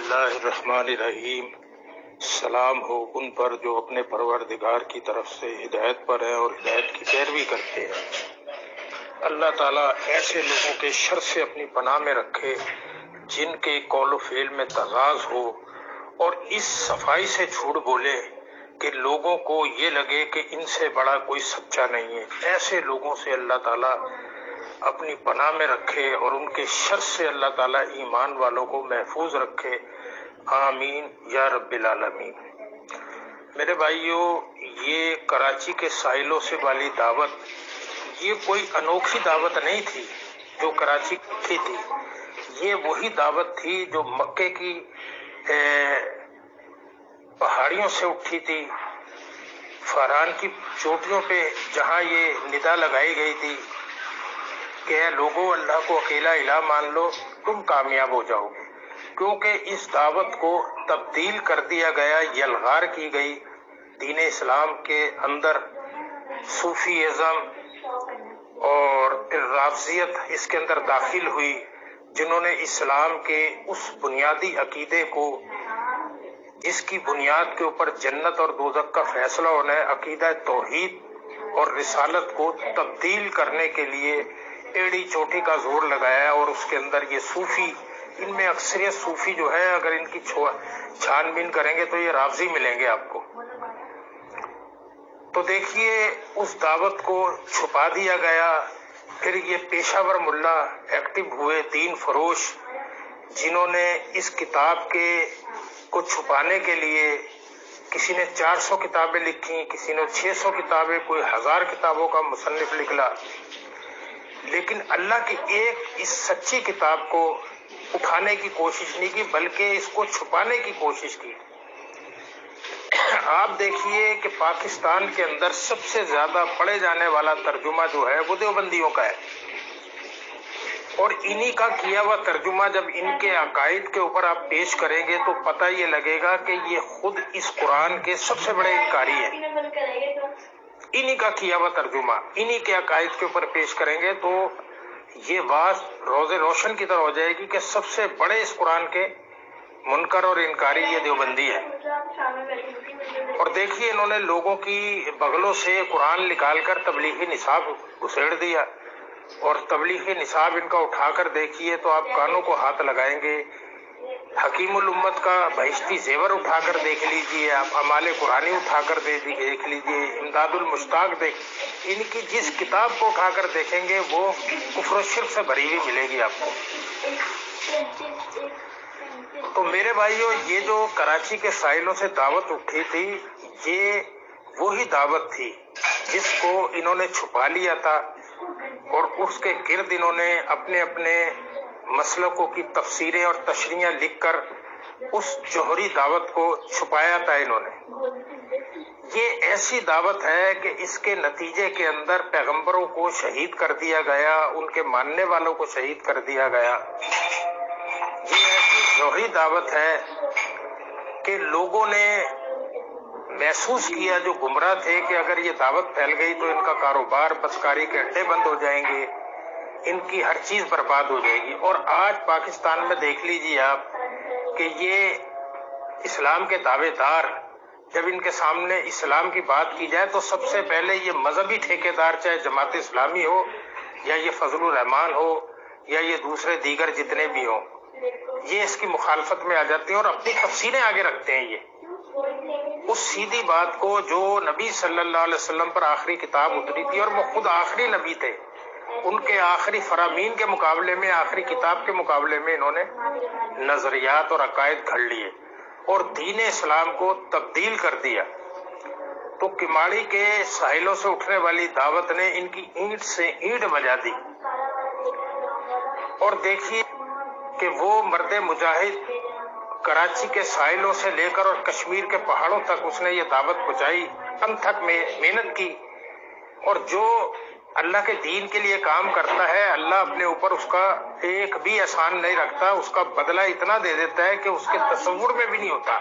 اللہ الرحمن الرحیم۔ سلام ہو ان پر جو اپنے پروردگار کی طرف سے ہدایت پر ہیں اور ہدایت کی پیروی کرتے ہیں۔ اللہ تعالیٰ ایسے لوگوں کے شر سے اپنی پناہ میں رکھے جن کے قول و فعل میں تضاد ہو اور اس صفائی سے جھوٹ بولے کہ لوگوں کو یہ لگے کہ ان سے بڑا کوئی سچا نہیں ہے۔ ایسے لوگوں سے اللہ تعالیٰ اپنی پناہ میں رکھے اور ان کے شر سے اللہ تعالیٰ ایمان والوں کو محفوظ رکھے، آمین یا رب العالمین۔ میرے بھائیوں، یہ کراچی کے ساحلوں سے والی دعوت یہ کوئی انوکھی دعوت نہیں تھی جو کراچی کی تھی، یہ وہی دعوت تھی جو مکے کی پہاڑیوں سے اٹھی تھی، فاران کی چوٹیوں پہ جہاں یہ ندا لگائی گئی تھی کہ اے لوگوں، اللہ کو اکیلا الہ مان لو، تم کامیاب ہو جاؤ گے۔ کیونکہ اس دعوت کو تبدیل کر دیا گیا، یلغار کی گئی دین اسلام کے اندر، صوفی ازم اور پھر رافضیت اس کے اندر داخل ہوئی، جنہوں نے اسلام کے اس بنیادی عقیدے کو جس کی بنیاد کے اوپر جنت اور دوزخ کا فیصلہ ہونا ہے، عقیدہ توحید اور رسالت کو تبدیل کرنے کے لیے ایڑی چوٹی کا زور لگایا۔ اور اس کے اندر یہ صوفی، ان میں اکثریت صوفی جو ہے، اگر ان کی چھان بین کریں گے تو یہ رافضی ملیں گے آپ کو۔ تو دیکھیے، اس دعوت کو چھپا دیا گیا۔ پھر یہ پیشہ ور ملا ایکٹیو ہوئے، دین فروش، جنہوں نے اس کتاب کو چھپانے کے لیے کسی نے 400 کتابیں لکھی، کسی نے 600 کتابیں، کوئی 1000 کتابوں کا مصنف نکلا، لیکن اللہ کی ایک اس سچی کتاب کو اٹھانے کی کوشش نہیں کی، بلکہ اس کو چھپانے کی کوشش کی۔ آپ دیکھیے کہ پاکستان کے اندر سب سے زیادہ پڑھے جانے والا ترجمہ جو ہے وہ دیوبندیوں کا ہے، اور انہی کا کیا ہوا ترجمہ جب ان کے عقائد کے اوپر آپ پیش کریں گے تو پتہ یہ لگے گا کہ یہ خود اس قرآن کے سب سے بڑے انکاری ہیں۔ انہی کا کیا ہوا ترجمہ انہی کے عقائد کے اوپر پیش کریں گے تو یہ بات روز روشن کی طرح ہو جائے گی کہ سب سے بڑے اس قرآن کے منکر اور انکاری یہ دیوبندی ہے۔ اور دیکھیے، انہوں نے لوگوں کی بغلوں سے قرآن نکال کر تبلیغی نصاب گھسیڑ دیا، اور تبلیغی نصاب ان کا اٹھا کر دیکھیے تو آپ کانوں کو ہاتھ لگائیں گے۔ حکیم الامت کا بہشتی زیور اٹھا کر دیکھ لیجئے، آپ اعمال قرآنی اٹھا کر دیکھ لیجئے، امداد المشتاق ان کی جس کتاب کو اٹھا کر دیکھیں گے وہ کفر و شرک سے بھری ہوئی ملے گی آپ کو۔ تو میرے بھائیوں، یہ جو کراچی کے ساحلوں سے دعوت اٹھی تھی، یہ وہی دعوت تھی جس کو انہوں نے چھپا لیا تھا، اور اس کے گرد انہوں نے اپنے اپنے مسلکوں کی تفسیریں اور تشریحیں لکھ کر اس جوہری دعوت کو چھپایا تھا انہوں نے۔ یہ ایسی دعوت ہے کہ اس کے نتیجے کے اندر پیغمبروں کو شہید کر دیا گیا، ان کے ماننے والوں کو شہید کر دیا گیا۔ یہ ایسی جوہری دعوت ہے کہ لوگوں نے محسوس کیا، جو گمراہ تھے، کہ اگر یہ دعوت پھیل گئی تو ان کا کاروبار، بدکاری کے اڈے بند ہو جائیں گے، ان کی ہر چیز برباد ہو جائے گی۔ اور آج پاکستان میں دیکھ لیجیے آپ کہ یہ اسلام کے دعوے دار، جب ان کے سامنے اسلام کی بات کی جائے تو سب سے پہلے یہ مذہبی ٹھیکیدار، چاہے جماعت اسلامی ہو یا یہ فضل الرحمان ہو یا یہ دوسرے دیگر جتنے بھی ہوں، یہ اس کی مخالفت میں آ جاتے ہیں اور اپنی تفسیریں آگے رکھتے ہیں۔ یہ اس سیدھی بات کو جو نبی صلی اللہ علیہ وسلم پر آخری کتاب اتری تھی، اور وہ خود آخری نبی تھے، ان کے آخری فرامین کے مقابلے میں، آخری کتاب کے مقابلے میں انہوں نے نظریات اور عقائد گھڑ لیے اور دین اسلام کو تبدیل کر دیا۔ تو کماڑی کے ساحلوں سے اٹھنے والی دعوت نے ان کی اینٹ سے اینٹ بجا دی۔ اور دیکھیے کہ وہ مرد مجاہد کراچی کے ساحلوں سے لے کر اور کشمیر کے پہاڑوں تک اس نے یہ دعوت پہنچائی، انتھک میں محنت کی، اور جو اللہ کے دین کے لیے کام کرتا ہے، اللہ اپنے اوپر اس کا ایک بھی احسان نہیں رکھتا، اس کا بدلہ اتنا دے دیتا ہے کہ اس کے تصور میں بھی نہیں ہوتا،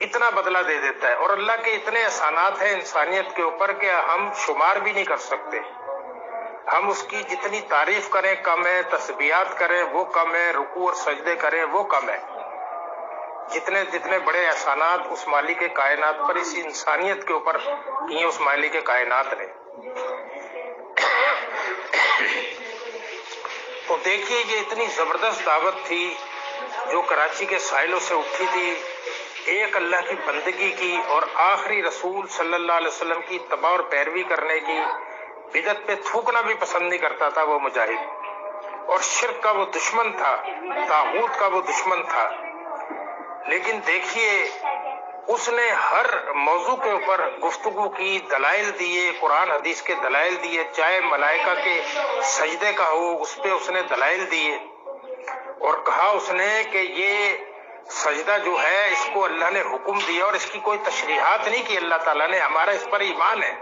اتنا بدلہ دے دیتا ہے۔ اور اللہ کے اتنے احسانات ہیں انسانیت کے اوپر کہ ہم شمار بھی نہیں کر سکتے۔ ہم اس کی جتنی تعریف کریں کم ہے، تسبیحات کریں وہ کم ہے، رکوع اور سجدے کریں وہ کم ہے۔ جتنے بڑے احسانات اس مالک کائنات پر، اس انسانیت کے اوپر کیے اس مالک کائنات نے۔ تو دیکھیے یہ اتنی زبردست دعوت تھی جو کراچی کے ساحلوں سے اٹھی تھی، ایک اللہ کی بندگی کی اور آخری رسول صلی اللہ علیہ وسلم کی اتباع اور پیروی کرنے کی۔ بدعت پہ تھوکنا بھی پسند نہیں کرتا تھا وہ مجاہد، اور شرک کا وہ دشمن تھا، طاغوت کا وہ دشمن تھا۔ لیکن دیکھیے اس نے ہر موضوع کے اوپر گفتگو کی، دلائل دیے، قرآن حدیث کے دلائل دیے، چاہے ملائکہ کے سجدے کا ہو اس پہ اس نے دلائل دیے، اور کہا اس نے کہ یہ سجدہ جو ہے اس کو اللہ نے حکم دیا اور اس کی کوئی تشریحات نہیں کی اللہ تعالیٰ نے، ہمارا اس پر ایمان ہے،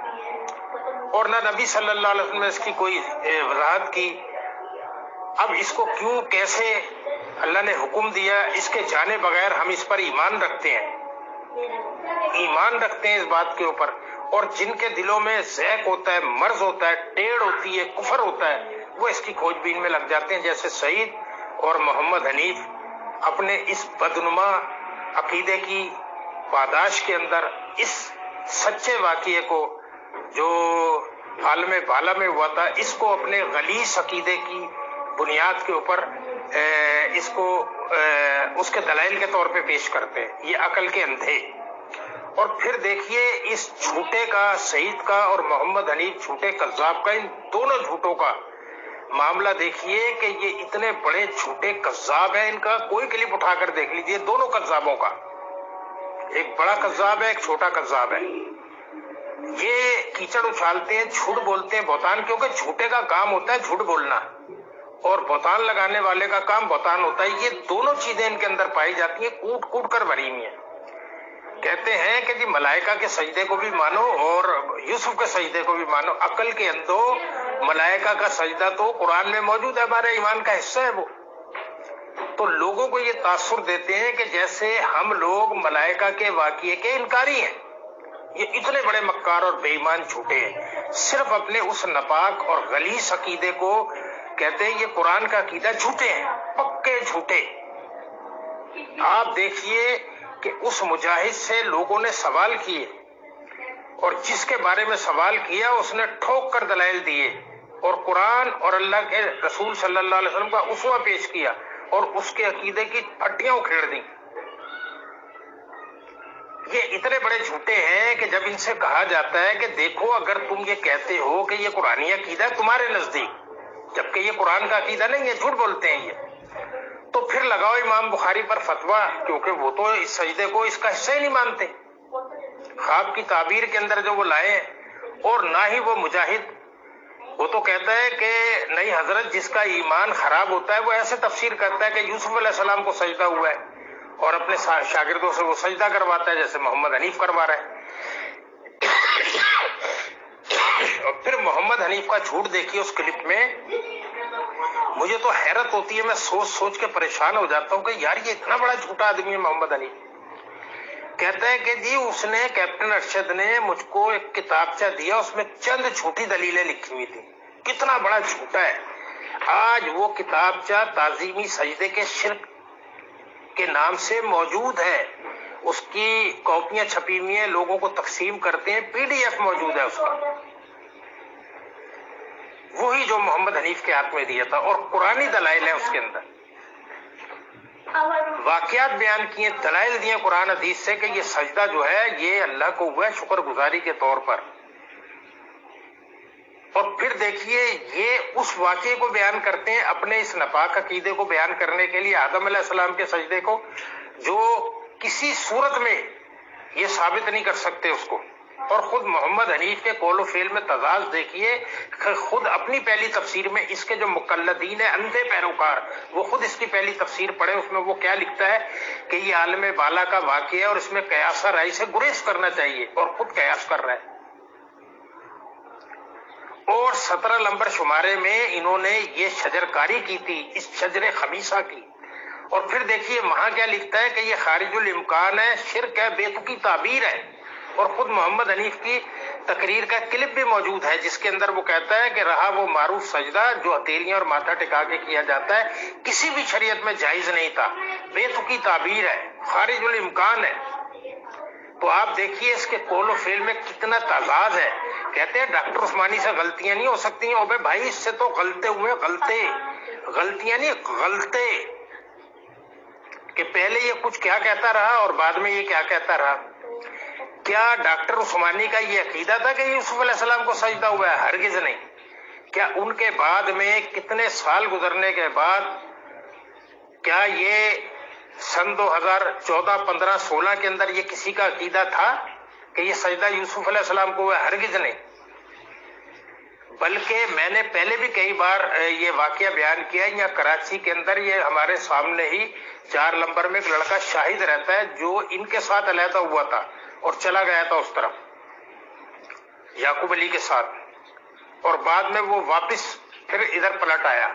اور نہ نبی صلی اللہ علیہ وسلم نے اس کی کوئی وضاحت کی۔ اب اس کو کیوں کیسے اللہ نے حکم دیا، اس کے جانے بغیر ہم اس پر ایمان رکھتے ہیں اس بات کے اوپر، اور جن کے دلوں میں ذیق ہوتا ہے، مرض ہوتا ہے، ٹیڑھ ہوتی ہے، کفر ہوتا ہے، وہ اس کی کھوج بین میں لگ جاتے ہیں، جیسے سعید اور محمد حنیف اپنے اس بدنما عقیدے کی پاداش کے اندر اس سچے واقعے کو جو عالم بالا میں ہوا تھا، اس کو اپنے غلیظ عقیدے کی بنیاد کے اوپر اس کو اس کے دلائل کے طور پہ پیش کرتے ہیں، یہ عقل کے اندھے۔ اور پھر دیکھیے اس جھوٹے کا، سعید کا اور محمد حنیف جھوٹے کذاب کا، ان دونوں جھوٹوں کا معاملہ دیکھیے کہ یہ اتنے بڑے جھوٹے کذاب ہیں، ان کا کوئی کلپ اٹھا کر دیکھ لیجئے دونوں کذابوں کا، ایک بڑا کذاب ہے ایک چھوٹا کذاب ہے۔ یہ کیچڑ اچھالتے ہیں، جھوٹ بولتے ہیں، بہتان، کیونکہ جھوٹے کا کام ہوتا ہے جھوٹ بولنا اور بہتان لگانے والے کا کام بہتان ہوتا ہے۔ یہ دونوں چیزیں ان کے اندر پائی جاتی ہیں، کوٹ کوٹ کر بھری ہوئی ہیں۔ کہتے ہیں کہ جی ملائکہ کے سجدے کو بھی مانو اور یوسف کے سجدے کو بھی مانو، عقل کے اندھو، ملائکہ کا سجدہ تو قرآن میں موجود ہے، ہمارے ایمان کا حصہ ہے وہ۔ تو لوگوں کو یہ تاثر دیتے ہیں کہ جیسے ہم لوگ ملائکہ کے واقعے کے انکاری ہیں۔ یہ اتنے بڑے مکار اور بے ایمان جھوٹے ہیں، صرف اپنے اس ناپاک اور غلیظ عقیدے کو کہتے ہیں یہ قرآن کا عقیدہ، جھوٹے ہیں، پکے جھوٹے۔ آپ دیکھیے کہ اس مجاہد سے لوگوں نے سوال کیے اور جس کے بارے میں سوال کیا اس نے ٹھوک کر دلائل دیے اور قرآن اور اللہ کے رسول صلی اللہ علیہ وسلم کا اسوہ پیش کیا اور اس کے عقیدے کی پھٹیاں اکھیڑ دیں۔ یہ اتنے بڑے جھوٹے ہیں کہ جب ان سے کہا جاتا ہے کہ دیکھو اگر تم یہ کہتے ہو کہ یہ قرآنی عقیدہ ہے تمہارے نزدیک، جبکہ یہ قرآن کا عقیدہ نہیں ہے، جھوٹ بولتے ہیں یہ، تو پھر لگاؤ امام بخاری پر فتویٰ، کیونکہ وہ تو اس سجدے کو اس کا حصہ ہی نہیں مانتے، خواب کی تعبیر کے اندر جو وہ لائے ہیں، اور نہ ہی وہ مجاہد، وہ تو کہتا ہے کہ نہیں حضرت جس کا ایمان خراب ہوتا ہے وہ ایسے تفسیر کرتا ہے کہ یوسف علیہ السلام کو سجدہ ہوا ہے اور اپنے شاگردوں سے وہ سجدہ کرواتا ہے جیسے محمد حنیف کروا رہا ہے۔ اور پھر محمد حنیف کا جھوٹ دیکھیے اس کلپ میں، مجھے تو حیرت ہوتی ہے، میں سوچ سوچ کے پریشان ہو جاتا ہوں کہ یار یہ اتنا بڑا جھوٹا آدمی ہے محمد حنیف۔ کہتا ہے کہ جی اس نے، کیپٹن ارشد نے مجھ کو ایک کتابچہ دیا، اس میں چند جھوٹی دلیلیں لکھی ہوئی تھی۔ کتنا بڑا جھوٹا ہے۔ آج وہ کتابچہ تعظیمی سجدے کے شرک کے نام سے موجود ہے، اس کی کاپیاں چھپی ہوئی ہیں، لوگوں کو تقسیم کرتے ہیں، PDF موجود ہے اس کا، وہی جو محمد حنیف کے ہاتھ میں دیا تھا، اور قرآنی دلائل ہیں اس کے اندر، واقعات بیان کیے، دلائل دیے قرآن حدیث سے کہ یہ سجدہ جو ہے یہ اللہ کو ہوا ہے شکر گزاری کے طور پر۔ اور پھر دیکھیے یہ اس واقعے کو بیان کرتے ہیں اپنے اس ناپاک عقیدے کو بیان کرنے کے لیے، آدم علیہ السلام کے سجدے کو، جو کسی صورت میں یہ ثابت نہیں کر سکتے اس کو۔ اور خود محمد حنیف کے قول و فعل میں تضاد دیکھیے، خود اپنی پہلی تفسیر میں اس کے جو مقلدین ہیں، اندھے پیروکار، وہ خود اس کی پہلی تفسیر پڑھے، اس میں وہ کیا لکھتا ہے کہ یہ عالم بالا کا واقعہ ہے اور اس میں قیاس رائے سے گریز کرنا چاہیے، اور خود قیاس کر رہا ہے۔ اور 17 نمبر شمارے میں انہوں نے یہ شجرکاری کی تھی، اس شجر خمیسہ کی۔ اور پھر دیکھیے وہاں کیا لکھتا ہے کہ یہ خارج الامکان ہے، شرک ہے، بے تکی تعبیر ہے، اور خود محمد حنیف کی تقریر کا کلپ بھی موجود ہے جس کے اندر وہ کہتا ہے کہ رہا وہ معروف سجدہ جو ہتھیلیاں اور ماتھا ٹکا کے کیا جاتا ہے کسی بھی شریعت میں جائز نہیں تھا، بے تکی تعبیر ہے، خارج الامکان ہے۔ تو آپ دیکھیے اس کے قول و فعل میں کتنا تضاد ہے۔ کہتے ہیں ڈاکٹر عثمانی سے غلطیاں نہیں ہو سکتی ہیں، اوبے بھائی اس سے تو غلطے ہوئے، غلطیاں نہیں غلطے، کہ پہلے یہ کچھ کیا کہتا رہا اور بعد میں یہ کیا کہتا رہا۔ کیا ڈاکٹر عثمانی کا یہ عقیدہ تھا کہ یوسف علیہ السلام کو سجدہ ہوا ہے؟ ہرگز نہیں۔ کیا ان کے بعد میں کتنے سال گزرنے کے بعد کیا یہ سن 2014 15 16 کے اندر یہ کسی کا عقیدہ تھا کہ یہ سجدہ یوسف علیہ السلام کو ہوا ہے؟ ہرگز نہیں۔ بلکہ میں نے پہلے بھی کئی بار یہ واقعہ بیان کیا ہے، یہاں کراچی کے اندر یہ ہمارے سامنے ہی 4 نمبر میں ایک لڑکا شاہد رہتا ہے جو ان کے ساتھ علیحدہ ہوا تھا اور چلا گیا تھا اس طرف یعقوب علی کے ساتھ، اور بعد میں وہ واپس پھر ادھر پلٹ آیا۔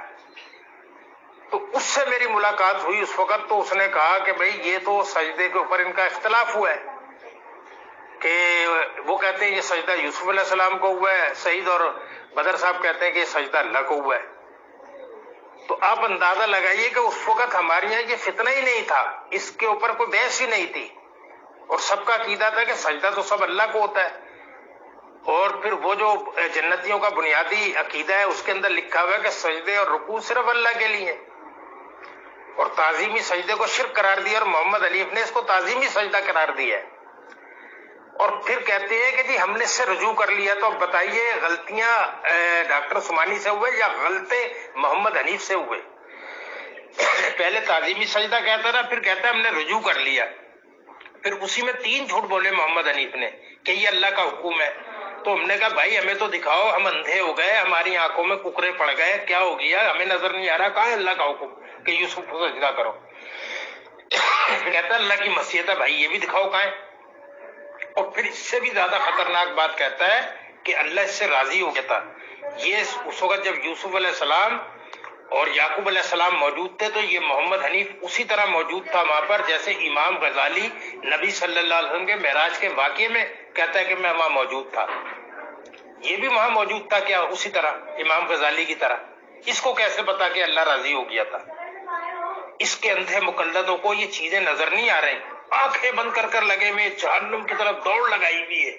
تو اس سے میری ملاقات ہوئی اس وقت، تو اس نے کہا کہ بھئی یہ تو سجدے کے اوپر ان کا اختلاف ہوا ہے، کہ وہ کہتے ہیں یہ سجدہ یوسف علیہ السلام کو ہوا ہے، سعید اور بدر صاحب کہتے ہیں کہ یہ سجدہ اللہ کو ہوا ہے۔ تو آپ اندازہ لگائیے کہ اس وقت ہمارے یہاں یہ فتنہ ہی نہیں تھا، اس کے اوپر کوئی بحث ہی نہیں تھی، اور سب کا عقیدہ تھا کہ سجدہ تو سب اللہ کو ہوتا ہے۔ اور پھر وہ جو جنتیوں کا بنیادی عقیدہ ہے اس کے اندر لکھا ہوا ہے کہ سجدے اور رکوع صرف اللہ کے لیے، اور تعظیمی سجدے کو شرک قرار دیا، اور محمد حنیف نے اس کو تعظیمی سجدہ قرار دیا ہے۔ اور پھر کہتے ہیں کہ جی ہم نے اس سے رجوع کر لیا۔ تو اب بتائیے غلطیاں ڈاکٹر عثمانی سے ہوئے یا غلطے محمد حنیف سے ہوئے؟ پہلے تعظیمی سجدہ کہتا تھا، پھر کہتا ہے ہم نے رجوع کر لیا، پھر اسی میں 3 جھوٹ بولے محمد حنیف نے کہ یہ اللہ کا حکم ہے۔ تو ہم نے کہا بھائی ہمیں تو دکھاؤ، ہم اندھے ہو گئے، ہماری آنکھوں میں ککرے پڑ گئے، کیا ہو گیا ہمیں نظر نہیں آ رہا، کہاں ہے اللہ کا حکم کہ یوسف کو سجدہ کرو؟ کہتا ہے اللہ کی مشیت ہے، بھائی یہ بھی دکھاؤ کہاں ہے؟ اور پھر اس سے بھی زیادہ خطرناک بات کہتا ہے کہ اللہ اس سے راضی ہو گیا تھا۔ یہ اس وقت جب یوسف علیہ السلام اور یعقوب علیہ السلام موجود تھے تو یہ محمد حنیف اسی طرح موجود تھا وہاں پر جیسے امام غزالی نبی صلی اللہ علیہ وسلم کے معراج کے واقعے میں کہتا ہے کہ میں وہاں موجود تھا، یہ بھی وہاں موجود تھا، کیا اسی طرح امام غزالی کی طرح۔ اس کو کیسے پتا کہ اللہ راضی ہو گیا تھا؟ اس کے اندھے مقلدوں کو یہ چیزیں نظر نہیں آ رہی، آنکھیں بند کر کر لگے ہوئے جہنم کی طرف دوڑ لگائی ہوئی ہے،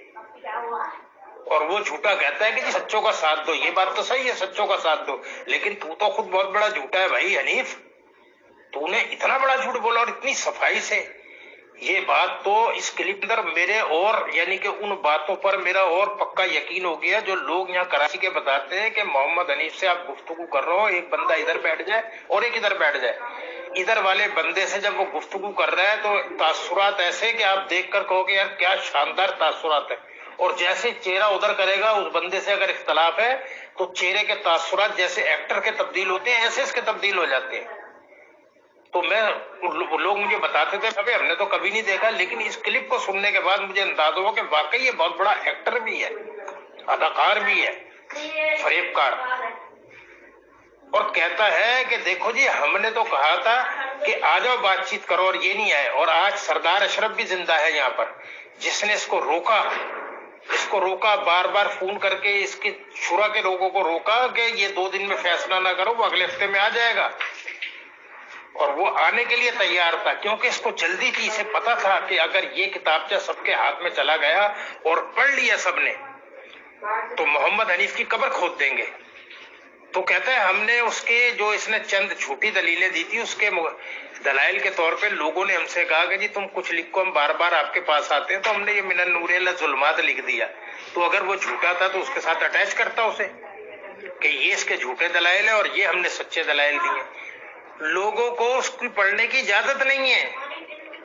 اور وہ جھوٹا کہتا ہے کہ جی سچوں کا ساتھ دو۔ یہ بات تو صحیح ہے سچوں کا ساتھ دو، لیکن تو خود بہت بڑا جھوٹا ہے بھائی حنیف، تو نے اتنا بڑا جھوٹ بولا اور اتنی صفائی سے۔ یہ بات تو اس کلپ اندر میرے اور یعنی کہ ان باتوں پر میرا اور پکا یقین ہو گیا جو لوگ یہاں کراچی کے بتاتے ہیں کہ محمد حنیف سے آپ گفتگو کر رہے ہو، ایک بندہ ادھر بیٹھ جائے اور ایک ادھر بیٹھ جائے، ادھر والے بندے سے جب وہ گفتگو کر رہا ہے تو تاثرات ایسے کہ آپ دیکھ کر کہو کہ یار کیا شاندار تاثرات ہے، اور جیسے چہرہ ادھر کرے گا اس بندے سے اگر اختلاف ہے تو چہرے کے تاثرات جیسے ایکٹر کے تبدیل ہوتے ہیں ایسے اس کے تبدیل ہو جاتے ہیں۔ تو لوگ مجھے بتاتے تھے ابھی ہم نے تو کبھی نہیں دیکھا، لیکن اس کلپ کو سننے کے بعد مجھے اندازہ ہوا کہ واقعی یہ بہت بڑا ایکٹر بھی ہے، اداکار بھی ہے، فریب کار۔ اور کہتا ہے کہ دیکھو جی ہم نے تو کہا تھا کہ آ جاؤ بات چیت کرو، اور یہ نہیں آئے، اور آج سردار اشرف بھی زندہ ہے یہاں پر جس نے اس کو روکا بار بار فون کر کے اس کے شورا کے لوگوں کو روکا کہ یہ 2 دن میں فیصلہ نہ کرو، وہ اگلے ہفتے میں آ جائے گا، اور وہ آنے کے لیے تیار تھا کیونکہ اس کو جلدی تھی، اسے پتا تھا کہ اگر یہ کتابچہ سب کے ہاتھ میں چلا گیا اور پڑھ لیا سب نے تو محمد حنیف کی قبر کھود دیں گے۔ تو کہتا ہے ہم نے اس کے جو اس نے چند جھوٹی دلیلیں دی تھی اس کے دلائل کے طور پہ لوگوں نے ہم سے کہا کہ جی تم کچھ لکھو، ہم بار بار آپ کے پاس آتے ہیں، تو ہم نے یہ من النور الی الظلمات لکھ دیا۔ تو اگر وہ جھوٹا تھا تو اس کے ساتھ اٹیچ کرتا اسے کہ یہ اس کے جھوٹے دلائل ہیں اور یہ ہم نے سچے دلائل دیے۔ لوگوں کو اس کی پڑھنے کی اجازت نہیں ہے۔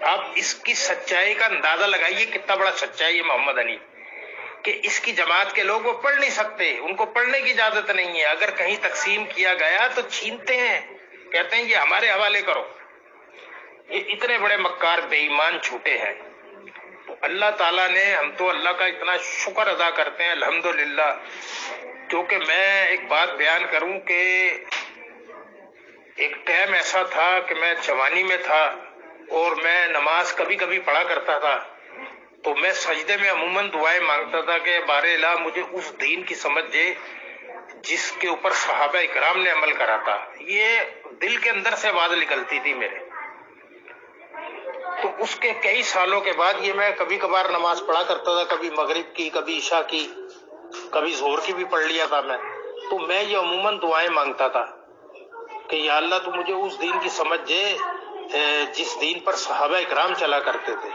آپ اس کی سچائی کا اندازہ لگائیے کتنا بڑا سچا ہے یہ محمد حنیف، کہ اس کی جماعت کے لوگ وہ پڑھ نہیں سکتے، ان کو پڑھنے کی اجازت نہیں ہے، اگر کہیں تقسیم کیا گیا تو چھینتے ہیں، کہتے ہیں یہ ہمارے حوالے کرو۔ یہ اتنے بڑے مکار بے ایمان جھوٹے ہیں۔ تو اللہ تعالیٰ نے، ہم تو اللہ کا اتنا شکر ادا کرتے ہیں الحمدللہ، کیونکہ میں ایک بات بیان کروں کہ ایک ٹائم ایسا تھا کہ میں جوانی میں تھا اور میں نماز کبھی کبھی پڑھا کرتا تھا، تو میں سجدے میں عموماً دعائیں مانگتا تھا کہ بار الہ مجھے اس دین کی سمجھ دے جس کے اوپر صحابہ اکرام نے عمل کرا تھا. یہ دل کے اندر سے آواز نکلتی تھی میرے. تو اس کے کئی سالوں کے بعد یہ میں کبھی کبھار نماز پڑھا کرتا تھا، کبھی مغرب کی، کبھی عشاء کی، کبھی ظہر کی بھی پڑھ لیا تھا میں. تو میں یہ عموماً دعائیں مانگتا تھا کہ یا اللہ تو مجھے اس دین کی سمجھ دے جس دین پر صحابہ اکرام چلا کرتے تھے.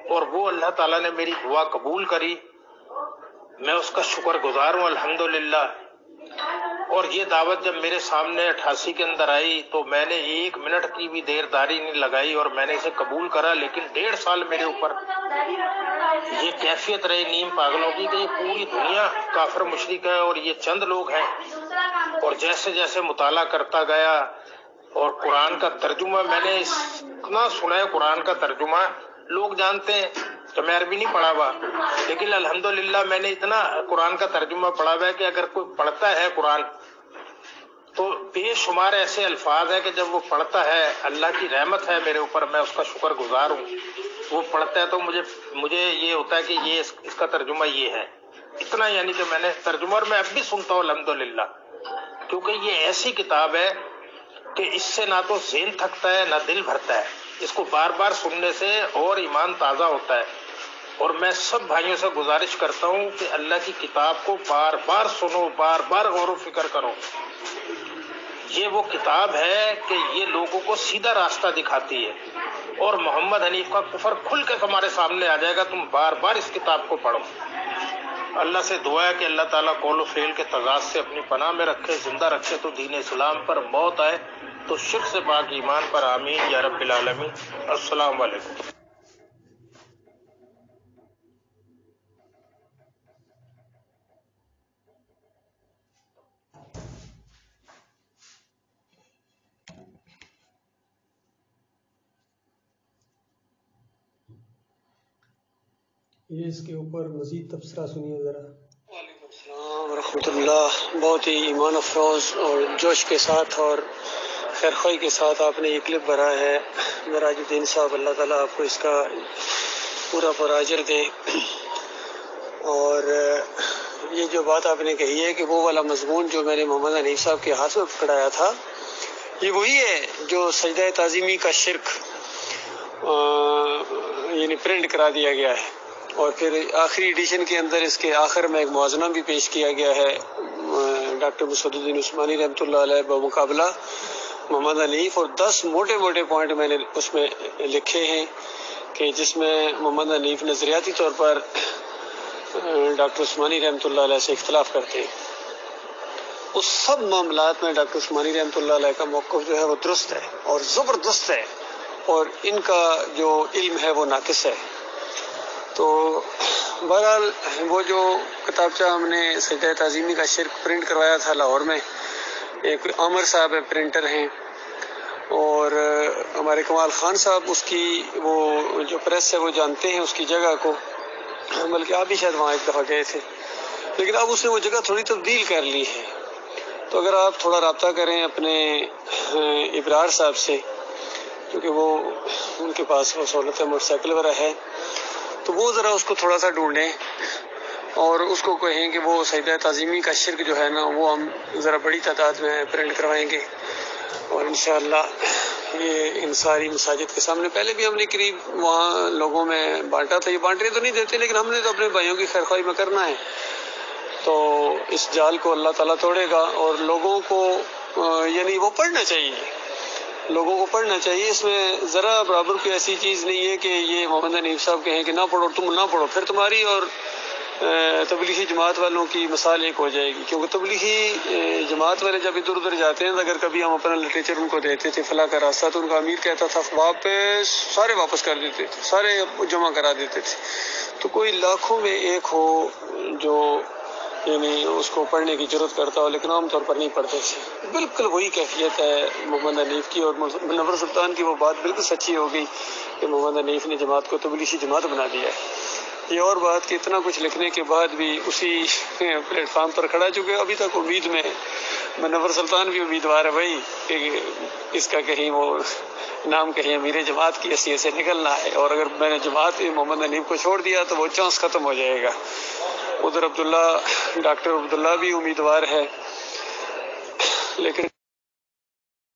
اور وہ اللہ تعالیٰ نے میری دعا قبول کری. میں اس کا شکر گزار ہوں الحمدللہ. اور یہ دعوت جب میرے سامنے 88 کے اندر آئی تو میں نے 1 منٹ کی بھی دیر داری نہیں لگائی اور میں نے اسے قبول کرا. لیکن 1.5 سال میرے اوپر یہ کیفیت رہی نیم پاگلوں کی کہ یہ پوری دنیا کافر مشرک ہے اور یہ چند لوگ ہیں. اور جیسے جیسے مطالعہ کرتا گیا اور قرآن کا ترجمہ میں نے اتنا سنا ہے. قرآن کا ترجمہ لوگ جانتے ہیں کہ میں عربی نہیں پڑھا ہوا، لیکن الحمدللہ میں نے اتنا قرآن کا ترجمہ پڑھا ہوا ہے کہ اگر کوئی پڑھتا ہے قرآن تو بے شمار ایسے الفاظ ہیں کہ جب وہ پڑھتا ہے اللہ کی رحمت ہے میرے اوپر، میں اس کا شکر گزار ہوں. وہ پڑھتا ہے تو مجھے یہ ہوتا ہے کہ یہ اس کا ترجمہ یہ ہے. اتنا یعنی کہ میں نے ترجمہ، اور میں اب بھی سنتا ہوں الحمدللہ، کیونکہ یہ ایسی کتاب ہے کہ اس سے نہ تو ذہن تھکتا ہے نہ دل بھرتا ہے. اس کو بار بار سننے سے اور ایمان تازہ ہوتا ہے. اور میں سب بھائیوں سے گزارش کرتا ہوں کہ اللہ کی کتاب کو بار بار سنو، بار بار غور و فکر کرو. یہ وہ کتاب ہے کہ یہ لوگوں کو سیدھا راستہ دکھاتی ہے. اور محمد حنیف کا کفر کھل کے تمہارے سامنے آ جائے گا. تم بار بار اس کتاب کو پڑھو. اللہ سے دعا ہے کہ اللہ تعالیٰ قول و فعل کے تضاد سے اپنی پناہ میں رکھے، زندہ رکھے تو دین اسلام پر، موت آئے تو شرک سے پاک ایمان پر. آمین یا رب العالمین. السلام علیکم. یہ اس کے اوپر مزید تبصرہ سنیے ذرا. وعلیکم السلام ورحمۃ اللہ. بہت ہی ایمان افروز اور جوش کے ساتھ اور خیرخواہی کے ساتھ آپ نے یہ کلپ بھرا ہے. معراج الدین صاحب، اللہ تعالیٰ آپ کو اس کا پورا اجر دے. اور یہ جو بات آپ نے کہی ہے کہ وہ والا مضمون جو میں نے محمد حنیف صاحب کے ہاتھ میں پکڑایا تھا، یہ وہی ہے جو سجدہ تعظیمی کا شرک یعنی پرنٹ کرا دیا گیا ہے. اور پھر آخری ایڈیشن کے اندر اس کے آخر میں ایک موازنہ بھی پیش کیا گیا ہے ڈاکٹر مسعود الدین عثمانی رحمۃ اللہ علیہ بمقابلہ محمد حنیف. اور 10 موٹے موٹے پوائنٹ میں نے اس میں لکھے ہیں کہ جس میں محمد حنیف نظریاتی طور پر ڈاکٹر عثمانی رحمۃ اللہ علیہ سے اختلاف کرتے ہیں. اس سب معاملات میں ڈاکٹر عثمانی رحمۃ اللہ علیہ کا موقف جو ہے وہ درست ہے اور زبردست ہے، اور ان کا جو علم ہے وہ ناقص ہے. تو بہرحال وہ جو کتابچہ ہم نے سجدہ تعظیمی کا شرک پرنٹ کروایا تھا لاہور میں، ایک عامر صاحب ہے پرنٹر ہیں، اور ہمارے کمال خان صاحب اس کی وہ جو پریس ہے وہ جانتے ہیں اس کی جگہ کو، بلکہ آپ بھی شاید وہاں ایک دفعہ گئے تھے، لیکن اب اس نے وہ جگہ تھوڑی تبدیل کر لی ہے. تو اگر آپ تھوڑا رابطہ کریں اپنے ابرار صاحب سے، کیونکہ وہ ان کے پاس وہ سہولت ہے، موٹر سائیکل وغیرہ ہے، تو وہ ذرا اس کو تھوڑا سا ڈھونڈیں اور اس کو کہیں کہ وہ سجدہ تعظیمی کا شرک جو ہے نا وہ ہم ذرا بڑی تعداد میں پرنٹ کروائیں گے. اور انشاءاللہ یہ ان ساری مساجد کے سامنے پہلے بھی ہم نے قریب وہاں لوگوں میں بانٹا تھا. یہ بانٹنے تو نہیں دیتے، لیکن ہم نے تو اپنے بھائیوں کی خیرخواہی میں کرنا ہے. تو اس جال کو اللہ تعالیٰ توڑے گا، اور لوگوں کو یعنی وہ پڑھنا چاہیے، لوگوں کو پڑھنا چاہیے. اس میں ذرا برابر کوئی ایسی چیز نہیں ہے کہ یہ محمد حنیف صاحب کہیں کہ نہ پڑھو، تم نہ پڑھو، پھر تمہاری اور تبلیغی جماعت والوں کی مثال ایک ہو جائے گی. کیونکہ تبلیغی جماعت والے جب ادھر ادھر جاتے ہیں، اگر کبھی ہم اپنا لٹریچر ان کو دیتے تھے فلاں کا راستہ، تو ان کا امیر کہتا تھا واپس، سارے واپس کر دیتے تھے، سارے جمع کرا دیتے تھے. تو کوئی لاکھوں میں ایک ہو جو یعنی اس کو پڑھنے کی ضرورت کرتا ہو، لیکن عام طور پر نہیں پڑھتے تھے. بالکل وہی کیفیت ہے محمد حنیف کی. اور منور سلطان کی وہ بات بالکل سچی ہو گئی کہ محمد حنیف نے جماعت کو تبلیغی جماعت بنا دیا ہے. یہ اور بات کہ اتنا کچھ لکھنے کے بعد بھی اسی پلیٹ فارم پر کھڑا، چونکہ ابھی تک امید میں منور سلطان بھی امیدوار ہے بھائی کہ اس کا کہیں وہ نام کہیں امیر جماعت کی حیثیت سے نکلنا ہے، اور اگر میں نے جماعت محمد نعیم کو چھوڑ دیا تو وہ چانس ختم ہو جائے گا۔ ادھر ڈاکٹر عبداللہ بھی امیدوار ہے، لیکن